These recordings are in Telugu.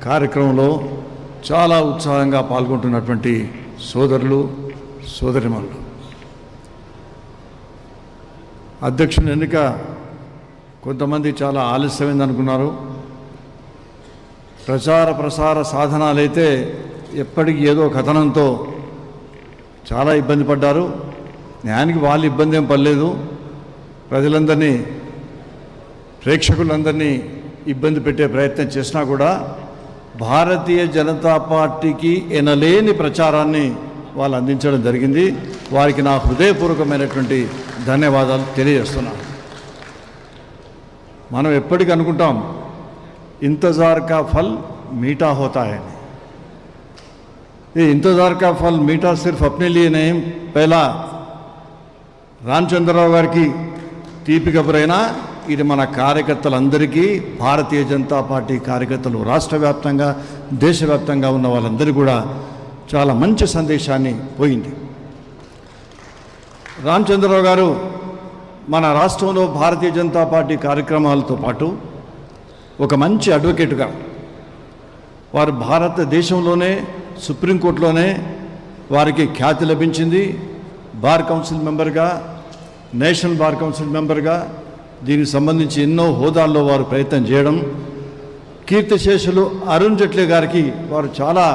కార్యక్రమంలో చాలా ఉత్సాహంగా పాల్గొంటున్నటువంటి సోదరులు సోదరిమణులు, అధ్యక్షుని ఎన్నిక కొంతమంది చాలా ఆలస్యమైంది అనుకున్నారు. ప్రచార ప్రసార సాధనాలైతే ఎప్పటికీ ఏదో కథనంతో చాలా ఇబ్బంది పడ్డారు. న్యాయానికి వాళ్ళు ఇబ్బంది ఏం పడలేదు. ప్రజలందరినీ, ప్రేక్షకులందరినీ ఇబ్బంది పెట్టే ప్రయత్నం చేసినా కూడా భారతీయ జనతా పార్టీకి ఎనలేని ప్రచారాన్ని వాళ్ళు అందించడం జరిగింది. వారికి నా హృదయపూర్వకమైనటువంటి ధన్యవాదాలు తెలియజేస్తున్నాను. మనం ఎప్పటికీ అనుకుంటాం ఇంతజార్ కా ఫల్ మీఠా హోతా హై. ये इंतज़ार का फल मीठा सिर्फ अपने लिए नहीं, पहला రామచంద్రరావు గారికి తీపి కబురైనా ఇది మన కార్యకర్తలందరికీ, భారతీయ జనతా పార్టీ కార్యకర్తలు రాష్ట్ర వ్యాప్తంగా దేశవ్యాప్తంగా ఉన్న వాళ్ళందరికీ కూడా చాలా మంచి సందేశాన్ని పోయింది. రామచంద్రరావు గారు మన రాష్ట్రంలో భారతీయ జనతా పార్టీ కార్యక్రమాలతో పాటు ఒక మంచి అడ్వకేట్గా, వారు భారతదేశంలోనే సుప్రీంకోర్టులోనే వారికి ఖ్యాతి లభించింది. బార్ కౌన్సిల్ మెంబర్గా, నేషనల్ బార్ కౌన్సిల్ మెంబర్గా దీనికి సంబంధించి ఎన్నో హోదాల్లో వారు ప్రయత్నం చేయడం, కీర్తిశేషులు అరుణ్ జైట్లీ గారికి వారు చాలా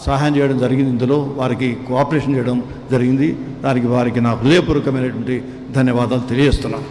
సహాయం చేయడం జరిగింది. ఇందులో వారికి కోఆపరేషన్ చేయడం జరిగింది. దానికి వారికి నా హృదయపూర్వకమైనటువంటి ధన్యవాదాలు తెలియజేస్తున్నాను.